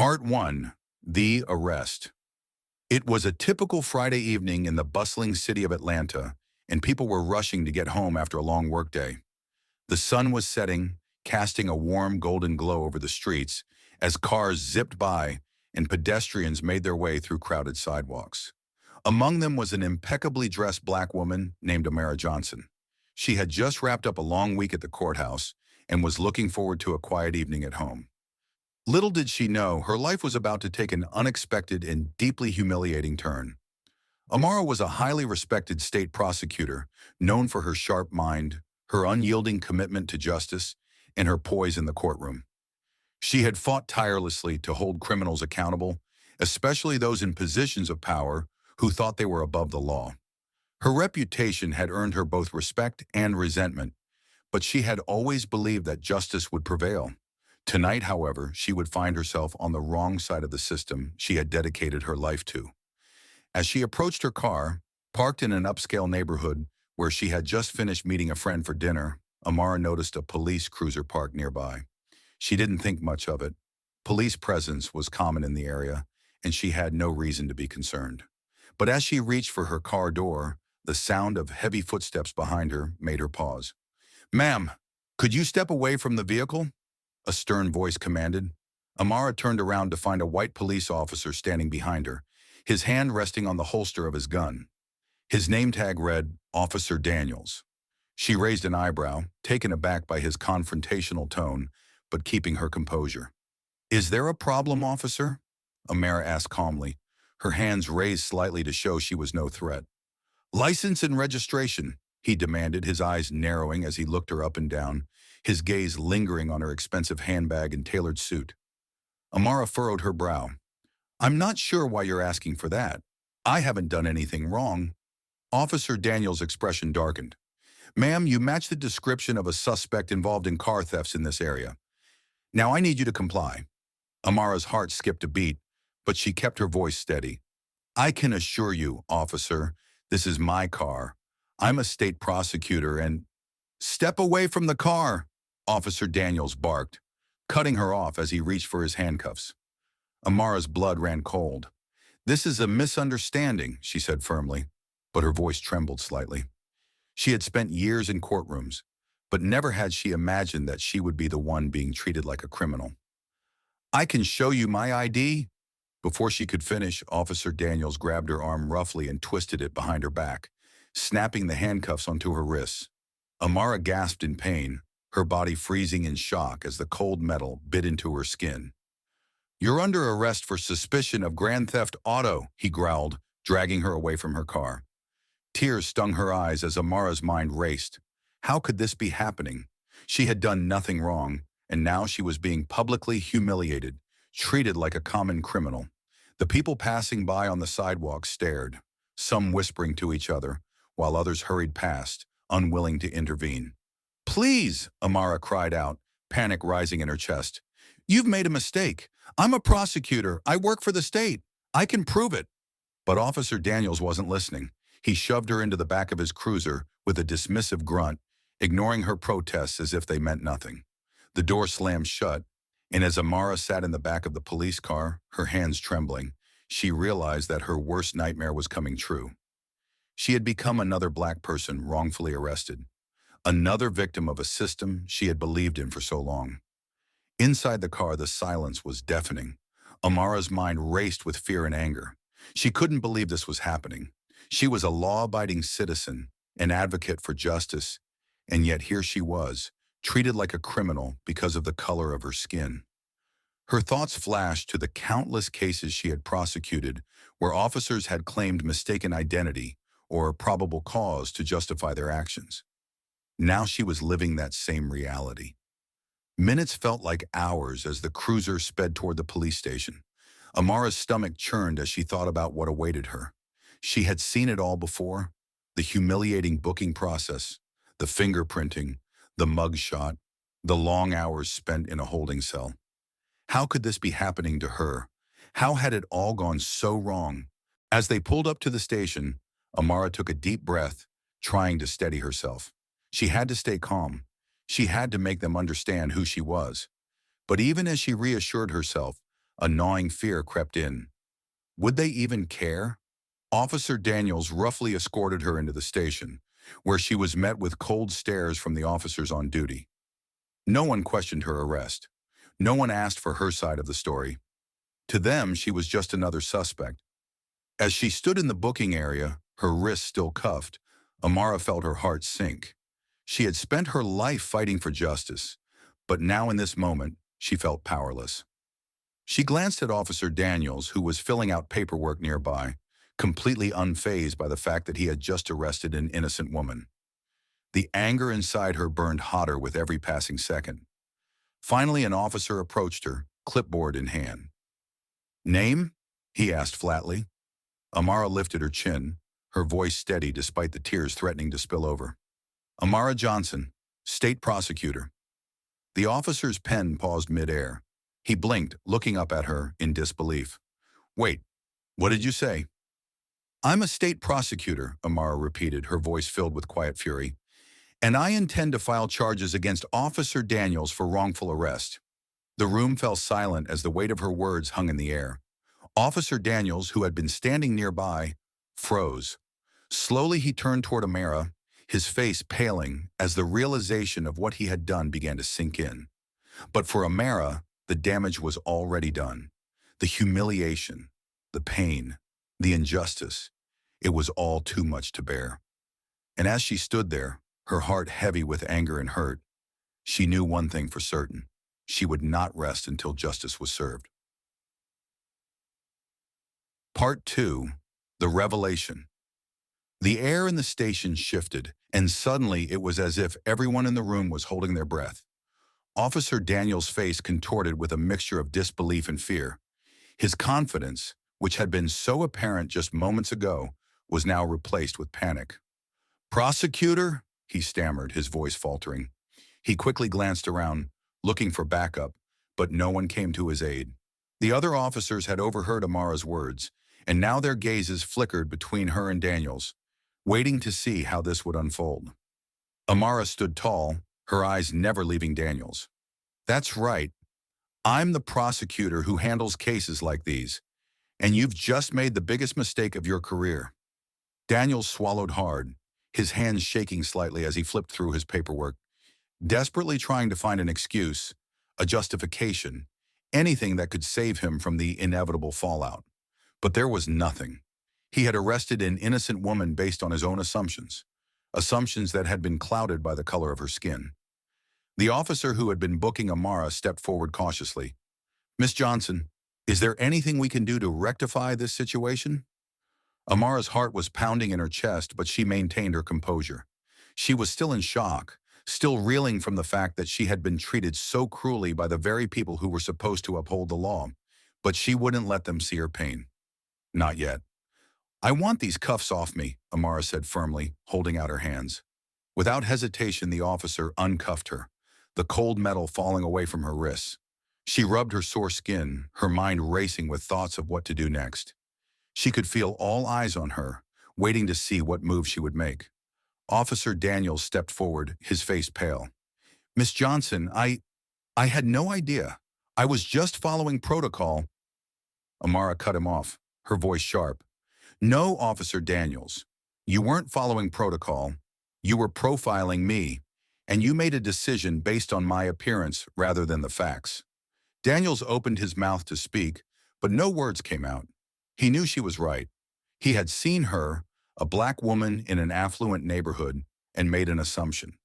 Part 1. The Arrest. It was a typical Friday evening in the bustling city of Atlanta, and people were rushing to get home after a long workday. The sun was setting, casting a warm golden glow over the streets as cars zipped by and pedestrians made their way through crowded sidewalks. Among them was an impeccably dressed black woman named Amara Johnson. She had just wrapped up a long week at the courthouse and was looking forward to a quiet evening at home. Little did she know, her life was about to take an unexpected and deeply humiliating turn. Amara was a highly respected state prosecutor, known for her sharp mind, her unyielding commitment to justice, and her poise in the courtroom. She had fought tirelessly to hold criminals accountable, especially those in positions of power who thought they were above the law. Her reputation had earned her both respect and resentment, but she had always believed that justice would prevail. Tonight, however, she would find herself on the wrong side of the system she had dedicated her life to. As she approached her car, parked in an upscale neighborhood where she had just finished meeting a friend for dinner, Amara noticed a police cruiser parked nearby. She didn't think much of it. Police presence was common in the area, and she had no reason to be concerned. But as she reached for her car door, the sound of heavy footsteps behind her made her pause. "Ma'am, could you step away from the vehicle?" a stern voice commanded. Amara turned around to find a white police officer standing behind her, his hand resting on the holster of his gun. His name tag read, Officer Daniels. She raised an eyebrow, taken aback by his confrontational tone, but keeping her composure. "Is there a problem, officer?" Amara asked calmly, her hands raised slightly to show she was no threat. "License and registration," he demanded, his eyes narrowing as he looked her up and down, his gaze lingering on her expensive handbag and tailored suit. Amara furrowed her brow. "I'm not sure why you're asking for that. I haven't done anything wrong." Officer Daniels' expression darkened. "Ma'am, you match the description of a suspect involved in car thefts in this area. Now I need you to comply." Amara's heart skipped a beat, but she kept her voice steady. "I can assure you, officer, this is my car. I'm a state prosecutor and—" "Step away from the car," Officer Daniels barked, cutting her off as he reached for his handcuffs. Amara's blood ran cold. "This is a misunderstanding," she said firmly, but her voice trembled slightly. She had spent years in courtrooms, but never had she imagined that she would be the one being treated like a criminal. "I can show you my ID." Before she could finish, Officer Daniels grabbed her arm roughly and twisted it behind her back, snapping the handcuffs onto her wrists. Amara gasped in pain, her body freezing in shock as the cold metal bit into her skin. "You're under arrest for suspicion of grand theft auto," he growled, dragging her away from her car. Tears stung her eyes as Amara's mind raced. How could this be happening? She had done nothing wrong, and now she was being publicly humiliated, treated like a common criminal. The people passing by on the sidewalk stared, some whispering to each other, while others hurried past, unwilling to intervene. "Please," Amara cried out, panic rising in her chest. "You've made a mistake. I'm a prosecutor. I work for the state. I can prove it." But Officer Daniels wasn't listening. He shoved her into the back of his cruiser with a dismissive grunt, ignoring her protests as if they meant nothing. The door slammed shut, and as Amara sat in the back of the police car, her hands trembling, she realized that her worst nightmare was coming true. She had become another black person wrongfully arrested, another victim of a system she had believed in for so long. Inside the car, the silence was deafening. Amara's mind raced with fear and anger. She couldn't believe this was happening. She was a law-abiding citizen, an advocate for justice, and yet here she was, treated like a criminal because of the color of her skin. Her thoughts flashed to the countless cases she had prosecuted where officers had claimed mistaken identity or probable cause to justify their actions. Now she was living that same reality. Minutes felt like hours as the cruiser sped toward the police station. Amara's stomach churned as she thought about what awaited her. She had seen it all before: the humiliating booking process, the fingerprinting, the mugshot, the long hours spent in a holding cell. How could this be happening to her? How had it all gone so wrong? As they pulled up to the station, Amara took a deep breath, trying to steady herself. She had to stay calm. She had to make them understand who she was. But even as she reassured herself, A gnawing fear crept in. Would they even care? Officer Daniels roughly escorted her into the station, where she was met with cold stares from the officers on duty. No one questioned her arrest. No one asked for her side of the story. To them, she was just another suspect. As she stood in the booking area, her wrists still cuffed, Amara felt her heart sink. She had spent her life fighting for justice, but now in this moment, she felt powerless. She glanced at Officer Daniels, who was filling out paperwork nearby, completely unfazed by the fact that he had just arrested an innocent woman. The anger inside her burned hotter with every passing second. Finally, an officer approached her, clipboard in hand. "Name?" he asked flatly. Amara lifted her chin, her voice steady despite the tears threatening to spill over. "Amara Johnson, state prosecutor." The officer's pen paused midair. He blinked, looking up at her in disbelief. "Wait, what did you say?" "I'm a state prosecutor," Amara repeated, her voice filled with quiet fury. "And I intend to file charges against Officer Daniels for wrongful arrest." The room fell silent as the weight of her words hung in the air. Officer Daniels, who had been standing nearby, froze. Slowly he turned toward Amara, his face paling as the realization of what he had done began to sink in. But for Amara, the damage was already done. The humiliation, the pain, the injustice, it was all too much to bear. And as she stood there, her heart heavy with anger and hurt, she knew one thing for certain. She would not rest until justice was served. Part 2. The Revelation. The air in the station shifted, and suddenly it was as if everyone in the room was holding their breath. Officer Daniels' face contorted with a mixture of disbelief and fear. His confidence, which had been so apparent just moments ago, was now replaced with panic. "Prosecutor?" he stammered, his voice faltering. He quickly glanced around, looking for backup, but no one came to his aid. The other officers had overheard Amara's words, and now their gazes flickered between her and Daniels, waiting to see how this would unfold. Amara stood tall, her eyes never leaving Daniels. "That's right. I'm the prosecutor who handles cases like these, and you've just made the biggest mistake of your career." Daniels swallowed hard, his hands shaking slightly as he flipped through his paperwork, desperately trying to find an excuse, a justification, anything that could save him from the inevitable fallout. But there was nothing. He had arrested an innocent woman based on his own assumptions that had been clouded by the color of her skin. The officer who had been booking Amara stepped forward cautiously. "Miss Johnson, is there anything we can do to rectify this situation?" Amara's heart was pounding in her chest, but she maintained her composure. She was still in shock, still reeling from the fact that she had been treated so cruelly by the very people who were supposed to uphold the law, but she wouldn't let them see her pain. "Not yet." "I want these cuffs off me," Amara said firmly, holding out her hands. Without hesitation, the officer uncuffed her, the cold metal falling away from her wrists. She rubbed her sore skin, her mind racing with thoughts of what to do next. She could feel all eyes on her, waiting to see what move she would make. Officer Daniels stepped forward, his face pale. "Miss Johnson, I had no idea. I was just following protocol." Amara cut him off, her voice sharp. "No, Officer Daniels. You weren't following protocol. You were profiling me, and you made a decision based on my appearance rather than the facts." Daniels opened his mouth to speak, but no words came out. He knew she was right. He had seen her, a black woman in an affluent neighborhood, and made an assumption.